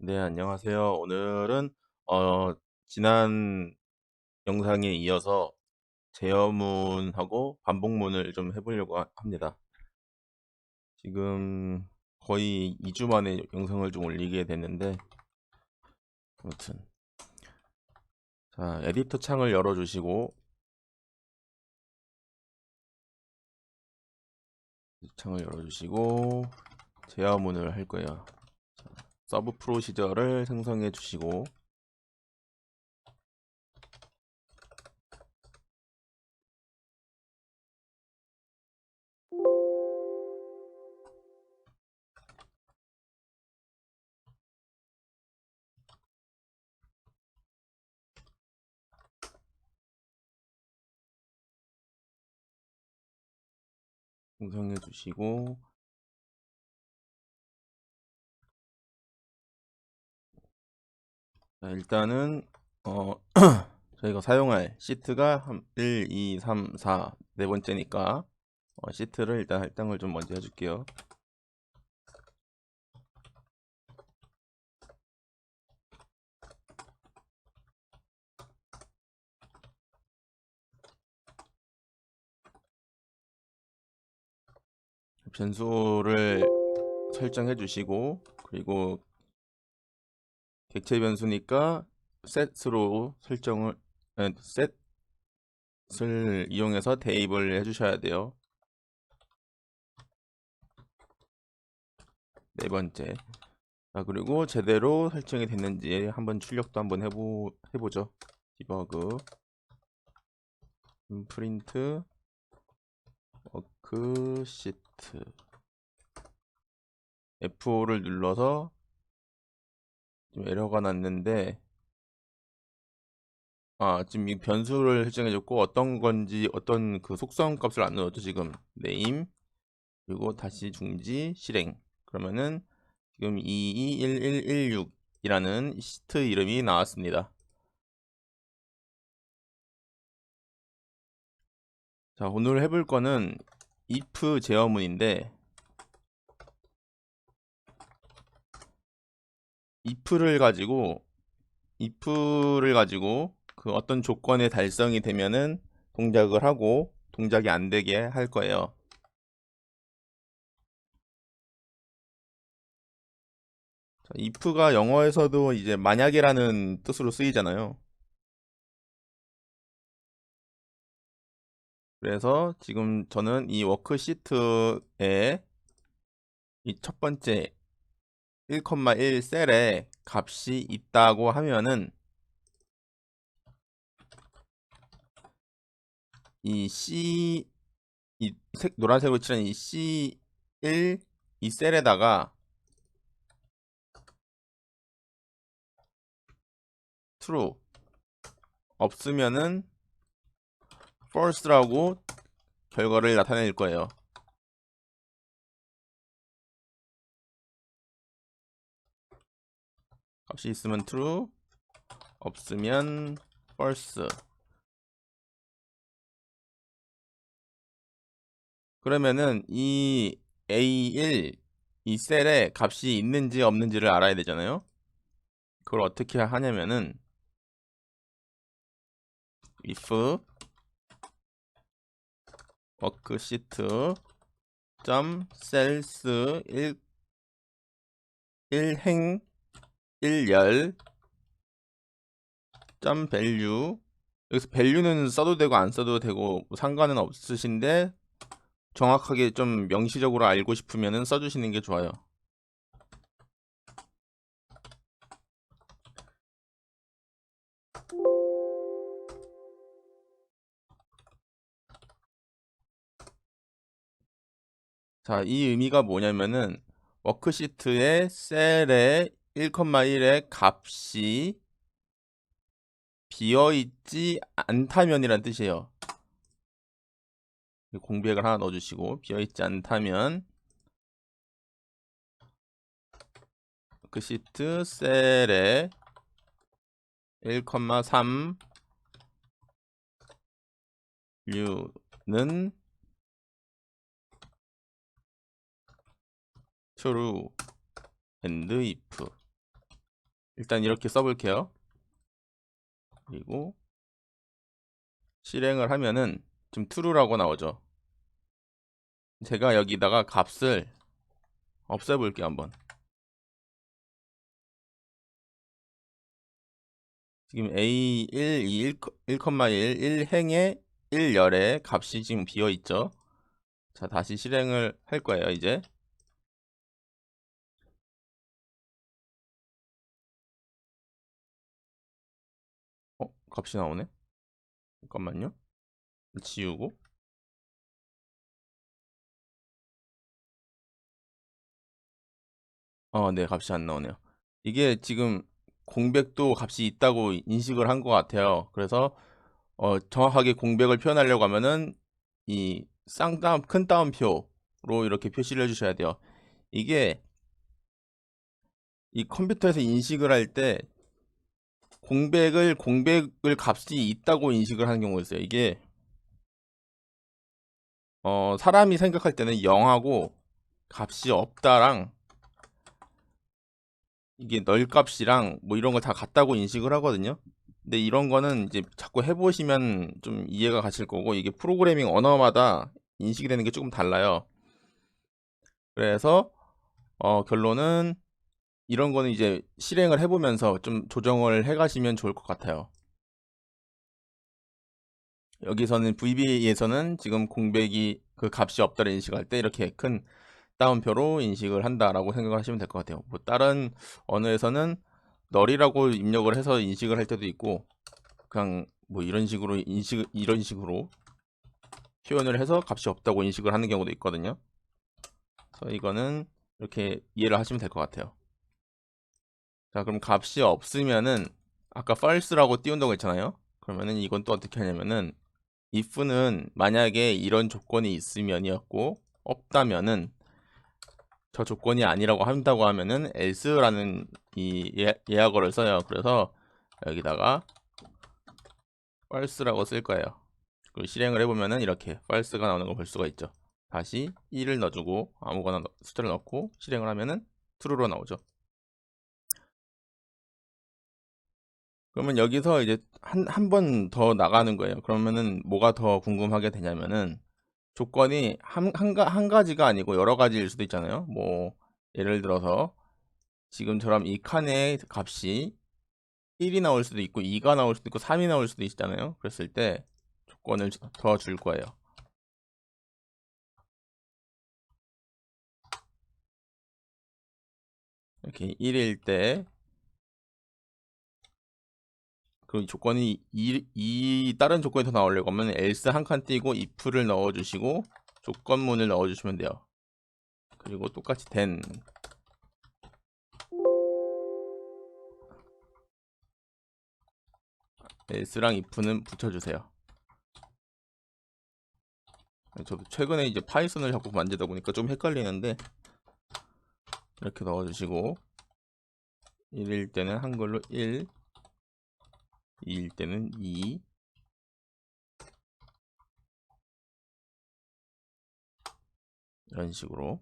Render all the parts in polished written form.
네, 안녕하세요. 오늘은 어, 지난 영상에 이어서 제어문하고 반복문을 좀 해보려고 합니다. 지금 거의 2주 만에 영상을 좀 올리게 됐는데, 아무튼 자, 에디터 창을 열어주시고 제어문을 할 거예요. 서브 프로시저를 생성해 주시고, 생성해 주시고, 자, 일단은 어, 저희가 사용할 시트가 1, 2, 3, 4 네 번째니까 시트를 일단 할당을 좀 먼저 해줄게요. 변수를 설정해 주시고, 그리고 객체 변수니까 set으로 set을 이용해서 대입을 해 주셔야 돼요. 네 번째. 자, 그리고 제대로 설정이 됐는지 한번 출력도 한번 해보죠. 디버그 프린트 워크시트 F5를 눌러서 좀 에러가 났는데, 지금 이 변수를 설정해줬고 어떤 건지 어떤 그 속성 값을 안 넣었죠. 지금 name 그리고 다시 중지 실행 그러면은 지금 221116이라는 시트 이름이 나왔습니다. 자, 오늘 해볼 거는 if 제어문인데, if를 가지고 그 어떤 조건의 달성이 되면은 동작을 하고 동작이 안 되게 할 거예요. 자, if가 영어에서도 이제 만약이라는 뜻으로 쓰이잖아요. 그래서 지금 저는 이 워크시트에 이 첫 번째 1,1 셀에 값이 있다고 하면은 이 C 노란색으로 칠한 이 C1 이 셀에다가 true 없으면은 false라고 결과를 나타낼 거예요. 값이 있으면 true, 없으면 false. 그러면은 이 A1 이 셀에 값이 있는지 없는지를 알아야 되잖아요. 그걸 어떻게 하냐면은 if 워크시트 점 셀스 1행 1열 점 밸류, 여기서 밸류는 써도 되고 안 써도 되고 뭐 상관은 없으신데 정확하게 좀 명시적으로 알고 싶으면은 써주시는 게 좋아요. 자, 이 의미가 뭐냐면은 워크시트의 셀의 1,1의 값이 비어있지 않다면이란 뜻이에요. 공백을 하나 넣어주시고, 비어있지 않다면 워크시트 셀의 1,3 류는 true and if 일단 이렇게 써볼게요. 그리고 실행을 하면은 좀 true라고 나오죠. 제가 여기다가 값을 없애볼게요 한번. 지금 A1, 2, 1, 1,1, 1행에 1열에 값이 지금 비어있죠. 자, 다시 실행을 할 거예요 이제. 값이 나오네. 잠깐만요. 지우고. 네, 값이 안 나오네요. 이게 지금 공백도 값이 있다고 인식을 한 것 같아요. 그래서 정확하게 공백을 표현하려고 하면은 이 쌍따옴, 큰 따옴표로 이렇게 표시를 해주셔야 돼요. 이게 이 컴퓨터에서 인식을 할 때 공백을 값이 있다고 인식을 하는 경우가 있어요. 이게 사람이 생각할 때는 0하고 값이 없다랑 이게 널 값이랑 뭐 이런 거 다 같다고 인식을 하거든요. 근데 이런 거는 이제 자꾸 해보시면 좀 이해가 가실 거고, 이게 프로그래밍 언어마다 인식이 되는 게 조금 달라요. 그래서 결론은 이런 거는 이제 실행을 해보면서 좀 조정을 해 가시면 좋을 것 같아요. 여기서는 VBA에서는 지금 공백이 그 값이 없다를 인식할 때 이렇게 큰 따옴표로 인식을 한다라고 생각을 하시면 될 것 같아요. 뭐 다른 언어에서는 널이라고 입력을 해서 인식을 할 때도 있고, 그냥 뭐 이런 식으로 표현을 해서 값이 없다고 인식을 하는 경우도 있거든요. 그래서 이거는 이렇게 이해를 하시면 될 것 같아요. 자, 그럼 값이 없으면은 아까 false라고 띄운다고 했잖아요. 그러면은 이건 또 어떻게 하냐면은 if는 만약에 이런 조건이 있으면이었고, 없다면은 저 조건이 아니라고 한다고 하면은 else라는 이 예약어를 써요. 그래서 여기다가 false라고 쓸 거예요. 그리고 실행을 해보면은 이렇게 false가 나오는 걸 볼 수가 있죠. 다시 1을 넣어주고 아무거나 숫자를 넣고 실행을 하면은 true로 나오죠. 그러면 여기서 이제 한 번 더 나가는 거예요. 그러면은 뭐가 더 궁금하게 되냐면은 조건이 한 가지가 아니고 여러 가지일 수도 있잖아요. 뭐 예를 들어서 지금처럼 이 칸의 값이 1이 나올 수도 있고 2가 나올 수도 있고 3이 나올 수도 있잖아요. 그랬을 때 조건을 더 줄 거예요. 이렇게 1일 때 그 조건이 다른 조건이 더 나오려고 하면 else 한 칸 띄고 if를 넣어주시고 조건문을 넣어주시면 돼요. 그리고 똑같이 then else랑 if는 붙여주세요. 저도 최근에 이제 파이썬을 자꾸 만지다 보니까 좀 헷갈리는데 이렇게 넣어주시고 1일 때는 한글로 1, 2일 때는 2 이런 식으로.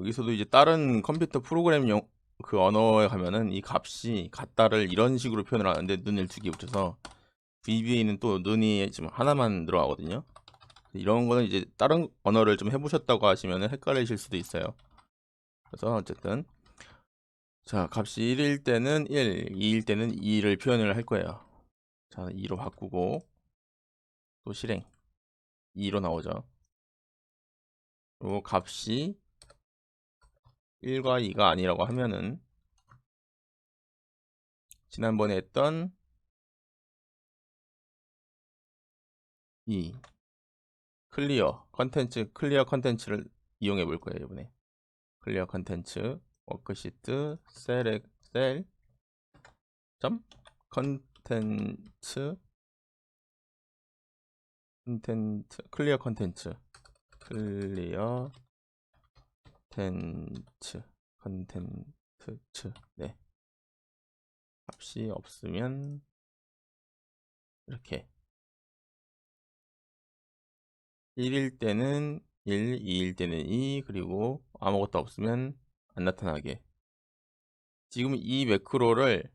여기서도 이제 다른 컴퓨터 프로그램용 그 언어에 가면은 이 값이 같다를 이런 식으로 표현을 하는데 눈을 두 개 붙여서 VBA는 또 눈이 지금 하나만 들어가거든요. 이런 거는 이제 다른 언어를 좀 해보셨다고 하시면 헷갈리실 수도 있어요. 그래서 어쨌든 자, 값이 1일 때는 1, 2일 때는 2를 표현을 할 거예요. 자, 2로 바꾸고 또 실행 2로 나오죠. 그리고 값이 1과 2가 아니라고 하면은 지난번에 했던 이 클리어 컨텐츠를 이용해 볼 거예요, 이번에. 클리어 컨텐츠 워크시트 셀 점 컨텐츠 클리어 컨텐츠 컨텐츠 네, 값이 없으면 이렇게 1일 때는 1, 2일 때는 2, 그리고 아무것도 없으면 안 나타나게. 지금 이 매크로를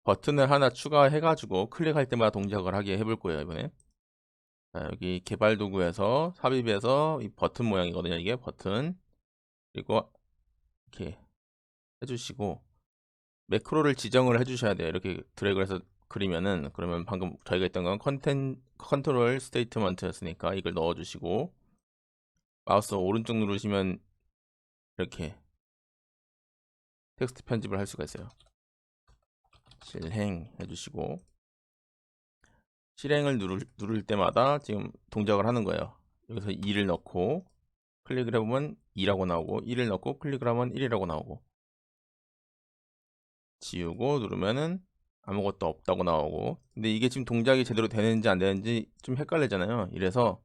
버튼을 하나 추가해가지고 클릭할 때마다 동작을 하게 해볼 거예요, 이번에. 자, 여기 개발 도구에서 삽입해서 이 버튼 모양이거든요, 이게 버튼. 그리고 이렇게 해주시고 매크로를 지정을 해주셔야 돼요. 이렇게 드래그를 해서 그리면은, 그러면 방금 저희가 했던 건 컨트롤 스테이트먼트였으니까 이걸 넣어주시고 마우스 오른쪽 누르시면 이렇게 텍스트 편집을 할 수가 있어요. 실행 해주시고 실행을 누를 때마다 지금 동작을 하는 거예요. 여기서 2를 넣고 클릭을 해보면 2라고 나오고, 1을 넣고 클릭을 하면 1이라고 나오고, 지우고 누르면은 아무것도 없다고 나오고. 근데 이게 지금 동작이 제대로 되는지 안 되는지 좀 헷갈리잖아요. 이래서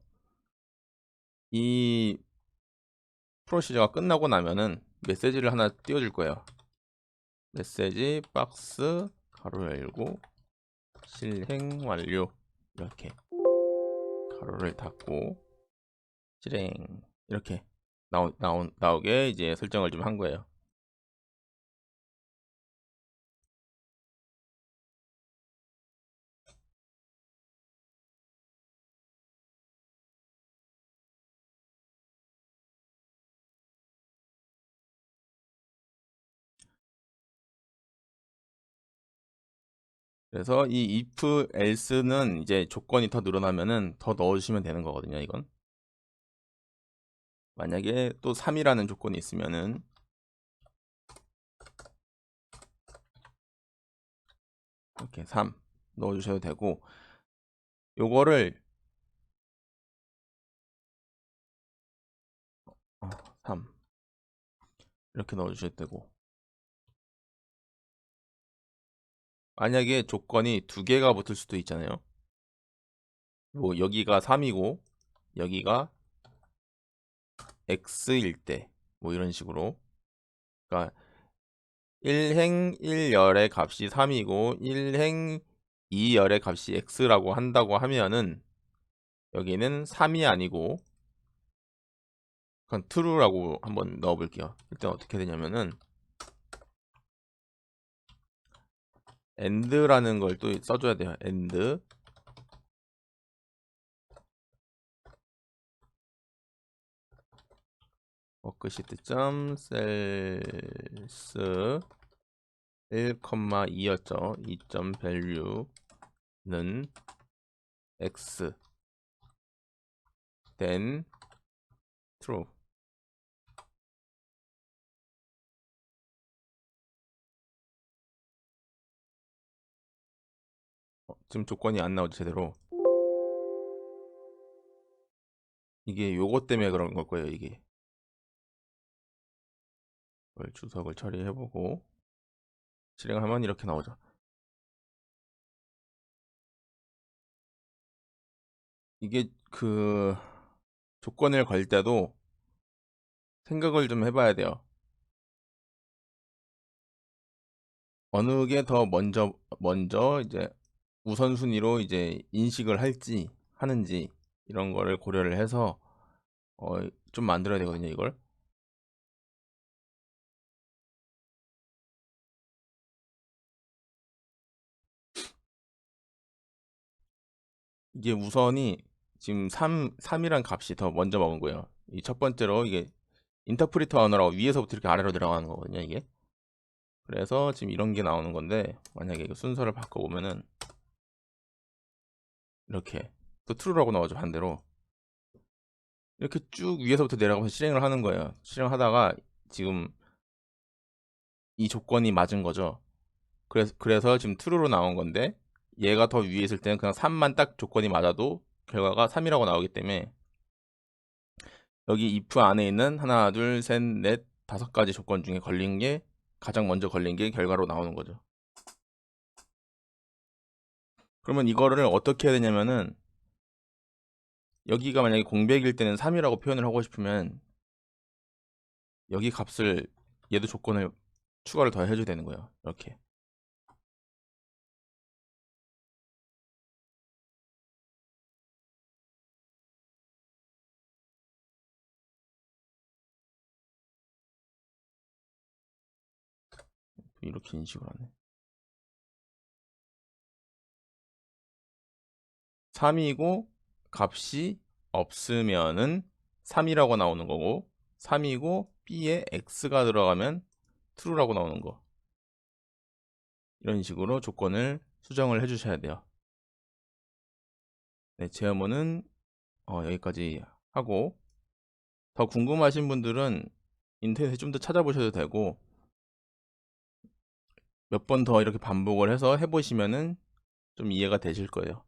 이 프로시저가 끝나고 나면은 메시지를 하나 띄워줄 거예요. 메시지 박스 가로 열고 실행 완료, 이렇게 가로를 닫고 실행, 이렇게 나오게 이제 설정을 좀 한 거예요. 그래서 이 if else는 이제 조건이 더 늘어나면은 더 넣어주시면 되는 거거든요, 이건. 만약에 또 3이라는 조건이 있으면은 이렇게 3 넣어주셔도 되고, 요거를 3 이렇게 넣어주셔도 되고, 만약에 조건이 두 개가 붙을 수도 있잖아요. 뭐 여기가 3이고 여기가 x일 때, 뭐 이런 식으로. 그러니까 1행 1열의 값이 3이고 1행 2열의 값이 x라고 한다고 하면은 여기는 3이 아니고 그냥 true라고 한번 넣어 볼게요. 일단 어떻게 되냐면은 and라는 걸 또 써줘야 돼요. and 워크시트 셀스 1,2였죠. 2점 value는 x then true. 지금 조건이 안 나오죠, 제대로. 이게 요거 때문에 그런 걸 거예요, 이게. 이걸 주석을 처리해보고 실행하면 이렇게 나오죠. 이게 그 조건을 걸 때도 생각을 좀 해봐야 돼요. 어느 게 더 먼저 이제 우선순위로 이제 인식을 할지 하는지 이런 거를 고려를 해서 좀 만들어야 되거든요, 이걸. 이게 우선이 지금 3이란 값이 더 먼저 먹은 거예요. 이 첫 번째로 이게 인터프리터 언어라고 위에서부터 이렇게 아래로 내려가는 거거든요, 이게. 그래서 지금 이런 게 나오는 건데, 만약에 이거 순서를 바꿔보면은 이렇게 또 true라고 나오죠, 반대로. 이렇게 쭉 위에서부터 내려가면서 실행을 하는 거예요. 실행하다가 지금 이 조건이 맞은 거죠. 그래서 지금 true로 나온 건데, 얘가 더 위에 있을 때는 그냥 3만 딱 조건이 맞아도 결과가 3이라고 나오기 때문에 여기 if 안에 있는 하나, 둘, 셋, 넷, 5가지 조건 중에 걸린 게 가장 먼저 걸린 게 결과로 나오는 거죠. 그러면 이거를 어떻게 해야 되냐면은, 여기가 만약에 공백일 때는 3이라고 표현을 하고 싶으면 여기 값을, 얘도 조건을 추가를 더 해줘야 되는 거예요. 이렇게 이렇게 인식을 하네. 3이고 값이 없으면은 3이라고 나오는 거고 3이고 b에 x가 들어가면 true라고 나오는 거. 이런 식으로 조건을 수정을 해주셔야 돼요. 네, 제어문은 여기까지 하고 더 궁금하신 분들은 인터넷에 좀 더 찾아보셔도 되고 몇 번 더 이렇게 반복을 해서 해보시면은 좀 이해가 되실 거예요.